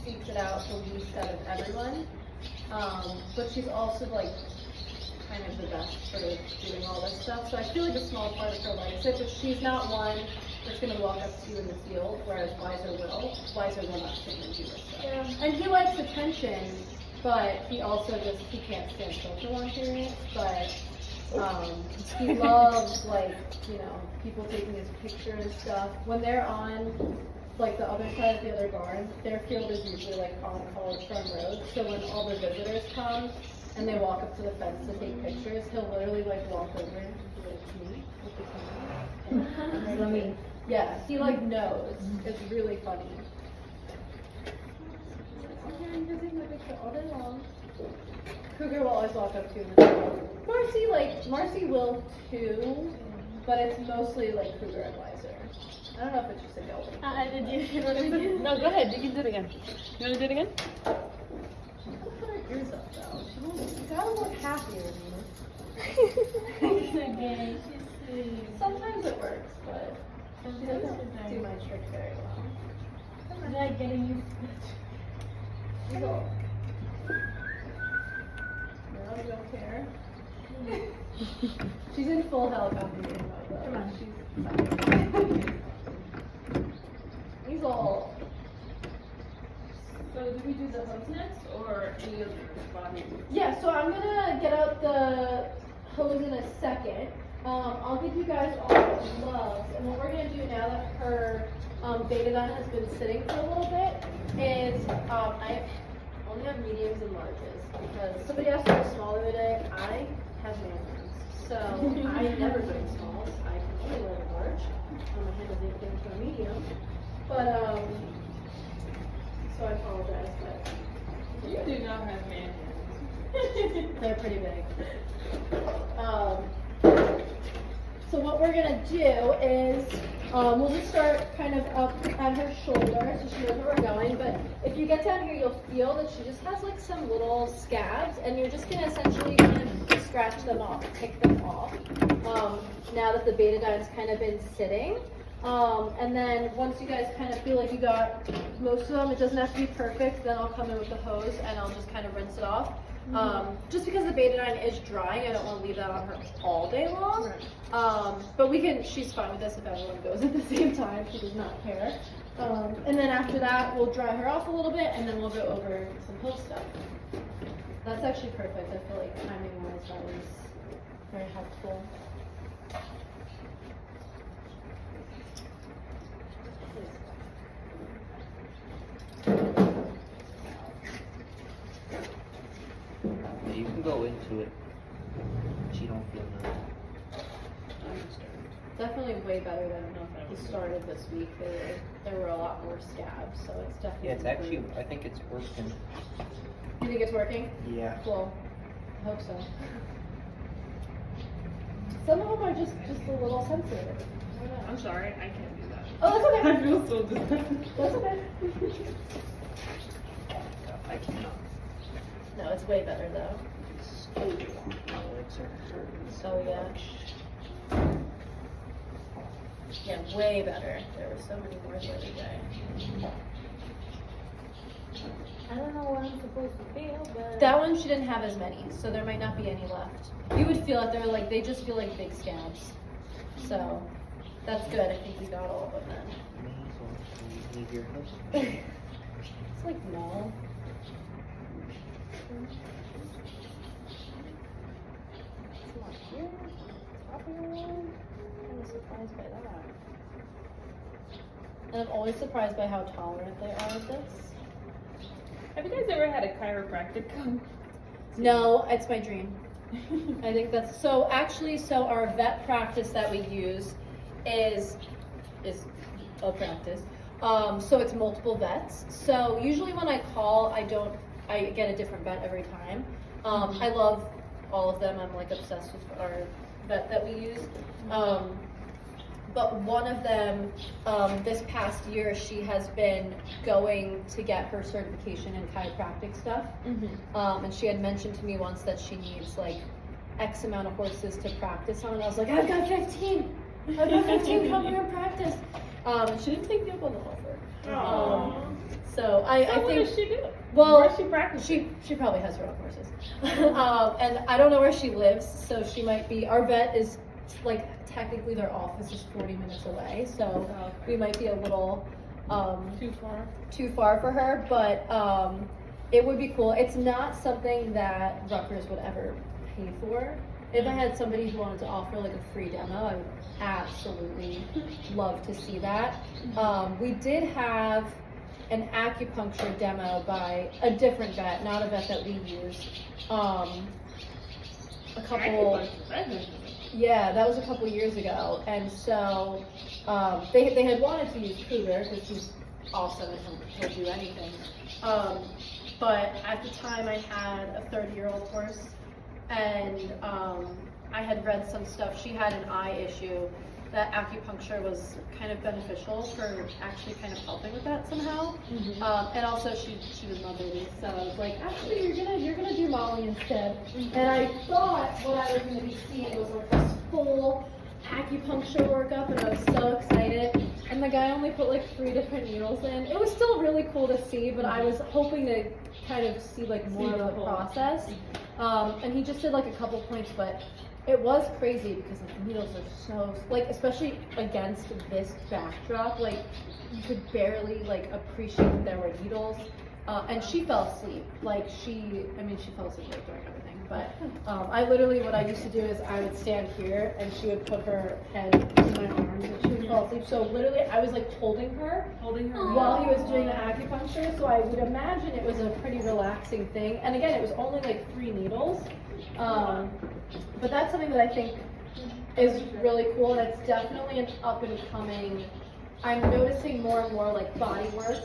seeks it out the least out of everyone. But she's also like kind of the best for doing all this stuff. So I feel like a small part of her likes it, but she's not one that's gonna walk up to you in the field, whereas Wiser will. Wiser will not sit and do this stuff. Yeah. And he likes attention, but he also he can't stand still for long periods, but he loves, like, you know, people taking his picture and stuff. When they're on, like, the other side of the other barn, their field is usually, like, on College Farm Road, so when all the visitors come and they walk up to the fence to take pictures, he'll literally, like, walk over and be like, me, with the camera. Let me. Yeah, he, like, knows. It's really funny. Okay, I'm gonna take my picture all day long. Cougar will always walk up to him and say, Marcy will too, but it's mostly like Cougar and Wiser. I don't know if it's just a going. Did you want to do? No, go ahead. You can do it again. You want to do it again? She's gonna put her ears up though. She gotta look happier than me. Okay, she's sweet. Sometimes it works, but she doesn't do my trick very well. I'm not getting you. She's all. No, you don't care. She's in full helicopter mode though. Come on. She's He's all. So do we do the hose next or any other body? Yeah, so I'm gonna get out the hose in a second. I'll give you guys all gloves, and what we're gonna do now that her betadine has been sitting for a little bit is I only have mediums and larges because somebody asked for a small the other day. I have mandarins, so I never bring smalls. I can only wear a large. My hand is anything to a medium, but so I apologize, but You do not have mandarins. they're pretty big. So what we're gonna do is, we'll just start kind of up at her shoulder so she knows where we're going, but if you get down here, you'll feel that she just has like some little scabs, and you're just gonna essentially kind of scratch them off, pick them off, now that the betadine's kind of been sitting. And then once you guys kind of feel like you got most of them, it doesn't have to be perfect, then I'll come in with the hose and I'll just kind of rinse it off. Just because the betadine is drying, I don't want to leave that on her all day long. But she's fine with this if everyone goes at the same time. She does not care. And then after that, we'll dry her off a little bit and then we'll go over some post stuff. That's actually perfect. I feel like timing-wise, that was very helpful. You can go into it. She don't feel nothing. Definitely way better than the start of this week. There were a lot more scabs, so it's definitely. Yeah, it's actually. improved. I think it's working. You think it's working? Yeah. Well, I hope so. Some of them are just a little sensitive. I don't know. I'm sorry, I can't do that. Oh, that's okay. I feel so disgusted. That's okay. I cannot. No, it's way better though. My legs are hurting so Oh, yeah. much. Yeah, way better. There were so many more the other day. I don't know what I'm supposed to feel, but. That one she didn't have as many, so there might not be any left. You would feel it. They just feel like big scabs. So that's good. I think we got all of them then. You need your hose? It's like no. It's not here. Top of your one. I'm kind of surprised by that. And I'm always surprised by how tolerant they are of this. Have you guys ever had a chiropractic come? No, it's my dream. I think that's so. Actually, so our vet practice that we use is a practice. So it's multiple vets. So usually when I call, I get a different vet every time. I love all of them. I'm like obsessed with our vet that we use. But one of them, this past year, she has been going to get her certification in chiropractic stuff. And she had mentioned to me once that she needs like X amount of horses to practice on. And I was like, I've got 15. I've got 15, come here and practice. And she didn't take me up on the offer. So I What think, does she do? well, Where's she practicing? she probably has her own horses. And I don't know where she lives, so she might be, our vet is, like, technically their office is 40 minutes away, so we might be a little, Too far. for her, but, it would be cool. It's not something that Rutgers would ever pay for. If I had somebody who wanted to offer like a free demo, I would absolutely love to see that. We did have an acupuncture demo by a different vet, not a vet that we use. Yeah, that was a couple years ago, and so they had wanted to use Cougar because he's awesome and he'll do anything. But at the time, I had a 30-year-old horse, and I had read some stuff. She had an eye issue. That acupuncture was kind of beneficial for actually kind of helping with that somehow. And also she was motherly, so I was like, actually you're gonna do Molly instead. And I thought what I was gonna be seeing was like this full acupuncture workup, and I was so excited. And the guy only put like 3 different needles in. It was still really cool to see, but I was hoping to kind of see like more of the process. And he just did like a couple points, but it was crazy because the needles are so, like, especially against this backdrop, like, you could barely, like, appreciate that there were needles. And she fell asleep. Like, she fell asleep like during everything. But I literally, what I used to do is I would stand here and she would put her head in my arms and she would fall asleep. So literally, I was, like, holding her while he was doing the acupuncture. So I would imagine it was a pretty relaxing thing. And again, it was only, like, 3 needles. But that's something that I think is really cool, and it's definitely an up and coming. I'm noticing more and more like body work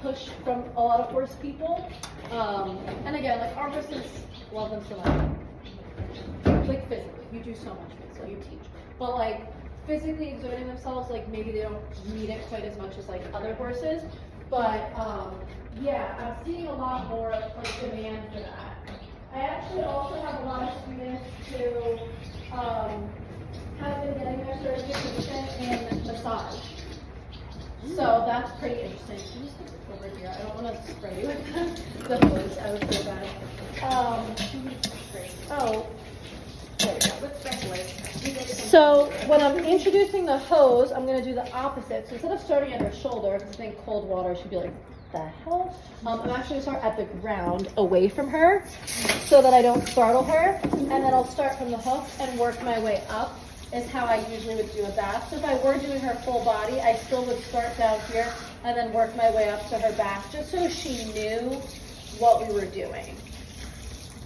push from a lot of horse people. And again, like our horses love them so much. Like physically, you do so much physically, you teach. But like physically exerting themselves, like maybe they don't need it quite as much as like other horses. But yeah, I'm seeing a lot more like demand for that. I actually also have a lot of students who have been getting their certification in massage. So that's pretty interesting. Can you stick it over here? I don't want to spray you with the hose. I would feel bad. Oh, there we go. Let's speculate. So when I'm introducing the hose, I'm going to do the opposite. So instead of starting at her shoulder, because I think cold water should be like, the hell? I'm actually going to start at the ground away from her so that I don't startle her. And then I'll start from the hook and work my way up is how I usually would do a bath. So if I were doing her full body, I still would start down here and then work my way up to her back just so she knew what we were doing.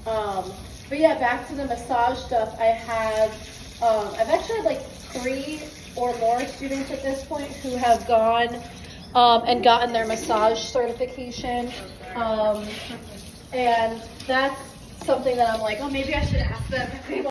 But yeah, back to the massage stuff. I have, I've actually had like 3 or more students at this point who have gone and gotten their massage certification. And that's something that I'm like, oh, maybe I should ask them if they